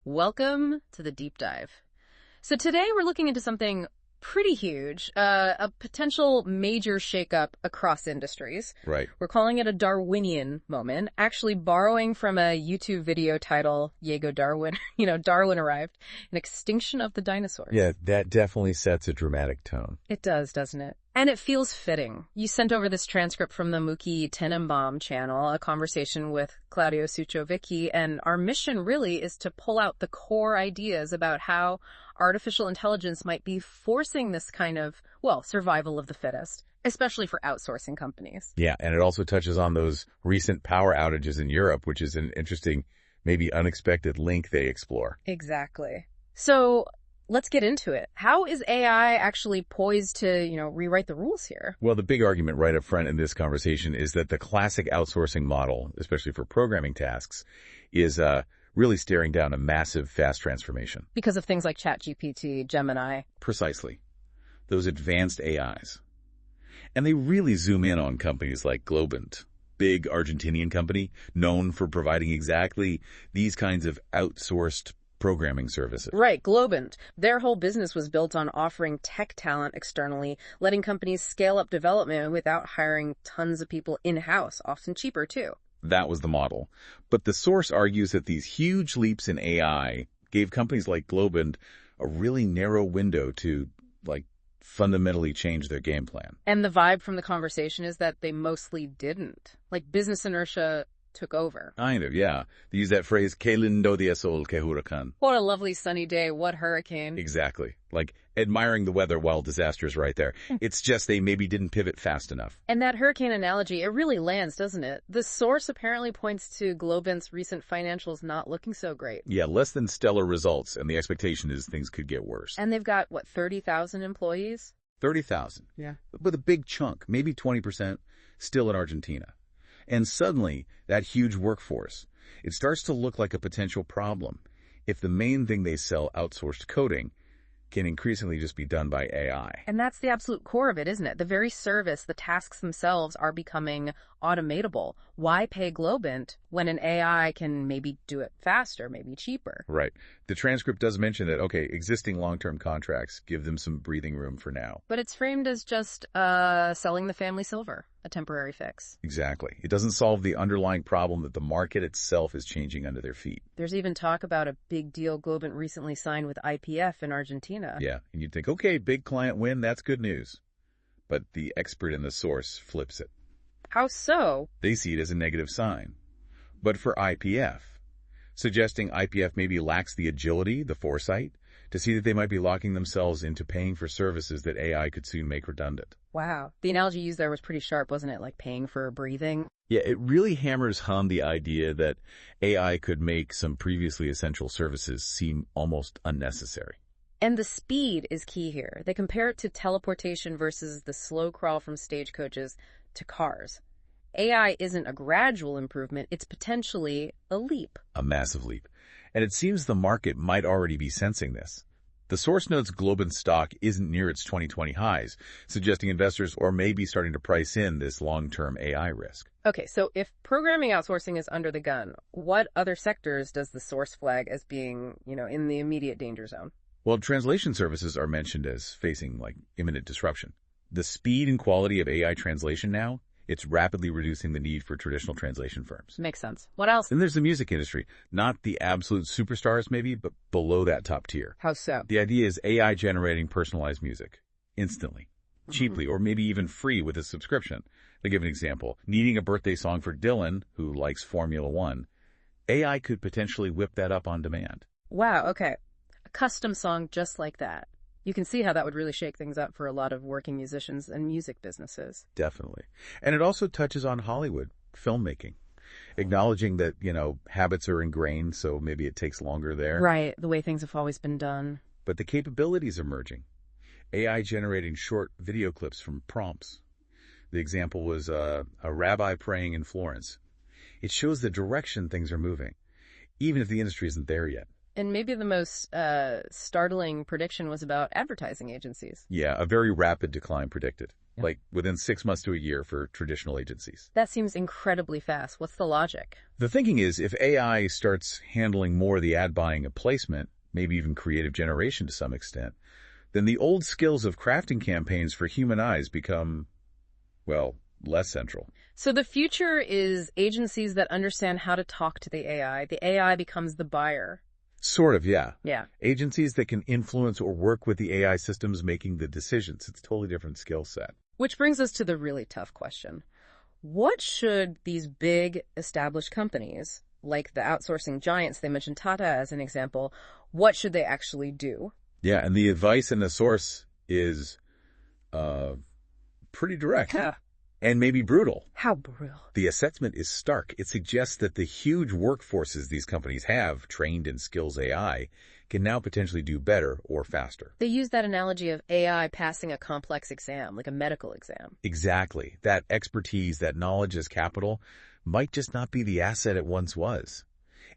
Welcome to the deep dive. So today we're looking into something pretty huge, a potential major shakeup across industries. Right. We're calling it a Darwinian moment, actually borrowing from a YouTube video title, Yego Darwin, Darwin arrived, an extinction of the dinosaurs. Yeah, that definitely sets a dramatic tone. It does, doesn't it? And it feels fitting. You sent over this transcript from the Mookie Tenenbaum channel, a conversation with Claudio Suchovicki, and our mission really is to pull out the core ideas about how artificial intelligence might be forcing this kind of, survival of the fittest, especially for outsourcing companies. Yeah, and it also touches on those recent power outages in Europe, which is an interesting, maybe unexpected link they explore. Exactly. So let's get into it. How is AI actually poised to, rewrite the rules here? Well, the big argument right up front in this conversation is that the classic outsourcing model, especially for programming tasks, is really staring down a massive, fast transformation. Because of things like ChatGPT, Gemini. Precisely. Those advanced AIs. And they really zoom in on companies like Globant, big Argentinian company known for providing exactly these kinds of outsourced programming services. Right, Globant. Their whole business was built on offering tech talent externally, letting companies scale up development without hiring tons of people in-house, often cheaper too. That was the model. But the source argues that these huge leaps in AI gave companies like Globant a really narrow window to, fundamentally change their game plan. And the vibe from the conversation is that they mostly didn't. Business inertia took over. Kind of, yeah. They use that phrase, que lindo día sol, que huracán. What a lovely sunny day, what hurricane. Exactly. Admiring the weather while disaster is right there. It's just they maybe didn't pivot fast enough. And that hurricane analogy, it really lands, doesn't it? The source apparently points to Globant's recent financials not looking so great. Yeah, less than stellar results, and the expectation is things could get worse. And they've got, 30,000 employees? 30,000. Yeah. But a big chunk, maybe 20%, still in Argentina. And suddenly, that huge workforce, it starts to look like a potential problem if the main thing they sell, outsourced coding, can increasingly just be done by AI. And that's the absolute core of it, isn't it? The very service, the tasks themselves are becoming automatable. Why pay Globant when an AI can maybe do it faster, maybe cheaper? Right. The transcript does mention that, existing long-term contracts give them some breathing room for now. But it's framed as just selling the family silver, a temporary fix. Exactly. It doesn't solve the underlying problem that the market itself is changing under their feet. There's even talk about a big deal Globant recently signed with IPF in Argentina. Yeah, and you'd think, big client win, that's good news. But the expert in the source flips it. How so? They see it as a negative sign. But for IPF, suggesting IPF maybe lacks the agility, the foresight, to see that they might be locking themselves into paying for services that AI could soon make redundant. Wow. The analogy used there was pretty sharp, wasn't it? Like paying for breathing. Yeah, it really hammers home the idea that AI could make some previously essential services seem almost unnecessary. And the speed is key here. They compare it to teleportation versus the slow crawl from stagecoaches to cars. AI isn't a gradual improvement, it's potentially a leap. A massive leap. And it seems the market might already be sensing this. The source notes Globant stock isn't near its 2020 highs, suggesting investors are maybe starting to price in this long-term AI risk. Okay, so if programming outsourcing is under the gun, what other sectors does the source flag as being, in the immediate danger zone? Well, translation services are mentioned as facing, imminent disruption. The speed and quality of AI translation now, it's rapidly reducing the need for traditional translation firms. Makes sense. What else? Then there's the music industry. Not the absolute superstars maybe, but below that top tier. How so? The idea is AI generating personalized music instantly, cheaply, or maybe even free with a subscription. To give an example, needing a birthday song for Dylan, who likes Formula One, AI could potentially whip that up on demand. Wow, okay. A custom song just like that. You can see how that would really shake things up for a lot of working musicians and music businesses. Definitely. And it also touches on Hollywood, filmmaking, acknowledging that, habits are ingrained, so maybe it takes longer there. Right, the way things have always been done. But the capabilities emerging. AI generating short video clips from prompts. The example was a rabbi praying in Florence. It shows the direction things are moving, even if the industry isn't there yet. And maybe the most startling prediction was about advertising agencies. Yeah, a very rapid decline predicted, like within 6 months to a year for traditional agencies. That seems incredibly fast. What's the logic? The thinking is if AI starts handling more of the ad buying and placement, maybe even creative generation to some extent, then the old skills of crafting campaigns for human eyes become, well, less central. So the future is agencies that understand how to talk to the AI. The AI becomes the buyer. Sort of, yeah. Yeah. Agencies that can influence or work with the AI systems making the decisions. It's a totally different skill set. Which brings us to the really tough question. What should these big established companies, like the outsourcing giants, they mentioned Tata as an example, what should they actually do? Yeah, and the advice in the source is pretty direct. Yeah. And maybe brutal. How brutal. The assessment is stark. It suggests that the huge workforces these companies have, trained in skills AI, can now potentially do better or faster. They use that analogy of AI passing a complex exam, like a medical exam. Exactly. That expertise, that knowledge as capital, might just not be the asset it once was.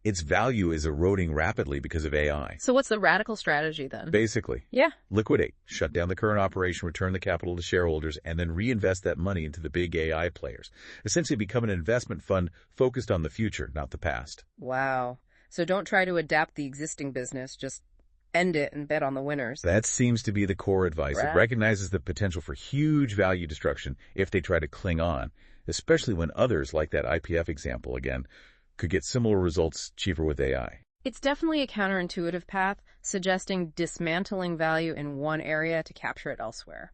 Its value is eroding rapidly because of AI. So what's the radical strategy then? Basically, Yeah. liquidate, shut down the current operation, return the capital to shareholders, and then reinvest that money into the big AI players. Essentially become an investment fund focused on the future, not the past. Wow. So don't try to adapt the existing business, just end it and bet on the winners. That seems to be the core advice. It recognizes the potential for huge value destruction if they try to cling on, especially when others, like that IPF example again, could get similar results cheaper with AI. It's definitely a counterintuitive path, suggesting dismantling value in one area to capture it elsewhere.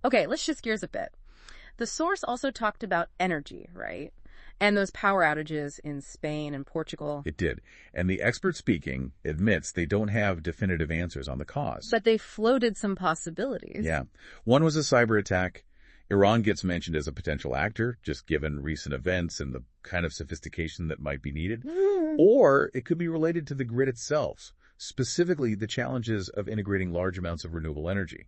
Okay, let's shift gears a bit. The source also talked about energy, right? And those power outages in Spain and Portugal. It did. And the expert speaking admits they don't have definitive answers on the cause. But they floated some possibilities. Yeah. One was a cyber attack. Iran gets mentioned as a potential actor, just given recent events and the kind of sophistication that might be needed. Or it could be related to the grid itself, specifically the challenges of integrating large amounts of renewable energy.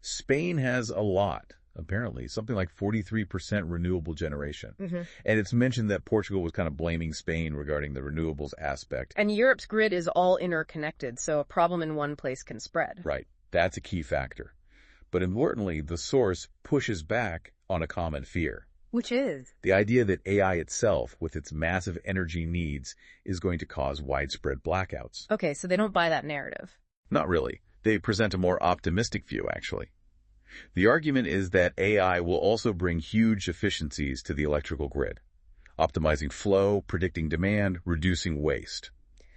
Spain has a lot, apparently, something like 43% renewable generation. And it's mentioned that Portugal was kind of blaming Spain regarding the renewables aspect. And Europe's grid is all interconnected, so a problem in one place can spread. Right. That's a key factor. But importantly, the source pushes back on a common fear. Which is? The idea that AI itself, with its massive energy needs, is going to cause widespread blackouts. Okay, so they don't buy that narrative. Not really. They present a more optimistic view, actually. The argument is that AI will also bring huge efficiencies to the electrical grid, optimizing flow, predicting demand, reducing waste.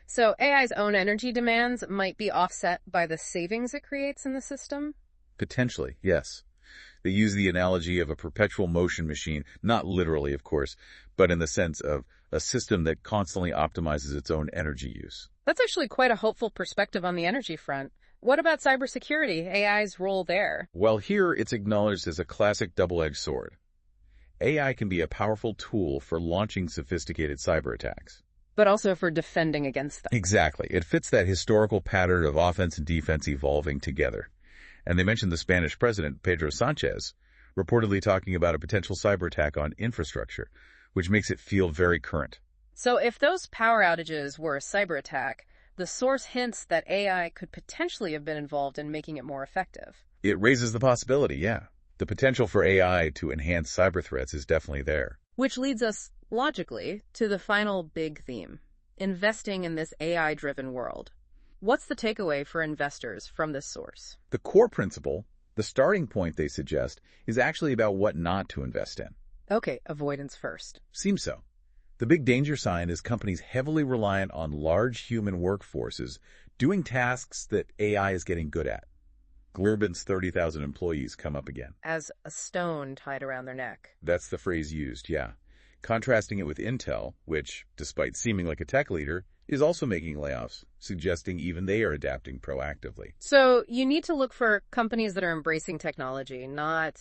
So AI's own energy demands might be offset by the savings it creates in the system? Potentially, yes. They use the analogy of a perpetual motion machine, not literally, of course, but in the sense of a system that constantly optimizes its own energy use. That's actually quite a hopeful perspective on the energy front. What about cybersecurity, AI's role there? Well, here it's acknowledged as a classic double-edged sword. AI can be a powerful tool for launching sophisticated cyber attacks. But also for defending against them. Exactly. It fits that historical pattern of offense and defense evolving together. And they mentioned the Spanish president, Pedro Sanchez, reportedly talking about a potential cyber attack on infrastructure, which makes it feel very current. So if those power outages were a cyber attack, the source hints that AI could potentially have been involved in making it more effective. It raises the possibility, yeah. The potential for AI to enhance cyber threats is definitely there. Which leads us, logically, to the final big theme, investing in this AI-driven world. What's the takeaway for investors from this source? The core principle, the starting point they suggest, is actually about what not to invest in. Okay, avoidance first. Seems so. The big danger sign is companies heavily reliant on large human workforces doing tasks that AI is getting good at. Globant's 30,000 employees come up again. As a stone tied around their neck. That's the phrase used, yeah. Contrasting it with Intel, which, despite seeming like a tech leader, is also making layoffs, suggesting even they are adapting proactively. So you need to look for companies that are embracing technology, not,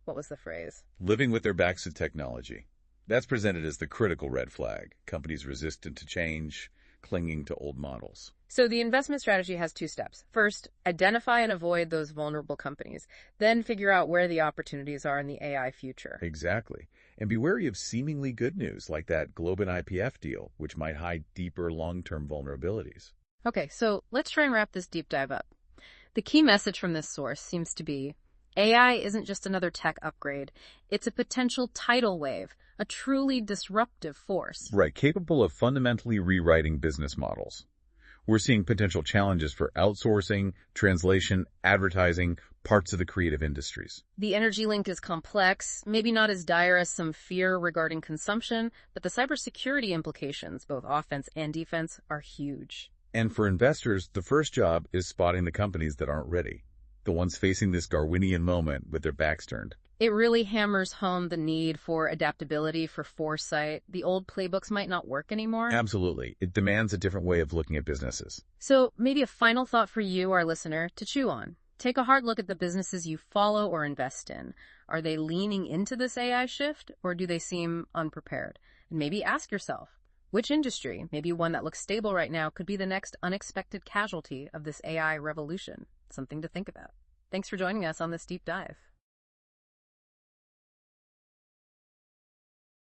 what was the phrase? Living with their backs to technology. That's presented as the critical red flag. Companies resistant to change, clinging to old models. So the investment strategy has two steps. First, identify and avoid those vulnerable companies. Then figure out where the opportunities are in the AI future. Exactly. And be wary of seemingly good news like that Globant IPF deal, which might hide deeper long-term vulnerabilities. Okay, so let's try and wrap this deep dive up. The key message from this source seems to be AI isn't just another tech upgrade. It's a potential tidal wave, a truly disruptive force. Right, capable of fundamentally rewriting business models. We're seeing potential challenges for outsourcing, translation, advertising, parts of the creative industries. The energy link is complex, maybe not as dire as some fear regarding consumption, but the cybersecurity implications, both offense and defense, are huge. And for investors, the first job is spotting the companies that aren't ready, the ones facing this Darwinian moment with their backs turned. It really hammers home the need for adaptability, for foresight. The old playbooks might not work anymore. Absolutely. It demands a different way of looking at businesses. So maybe a final thought for you, our listener, to chew on. Take a hard look at the businesses you follow or invest in. Are they leaning into this AI shift, or do they seem unprepared? And maybe ask yourself, which industry, maybe one that looks stable right now, could be the next unexpected casualty of this AI revolution? Something to think about. Thanks for joining us on this deep dive.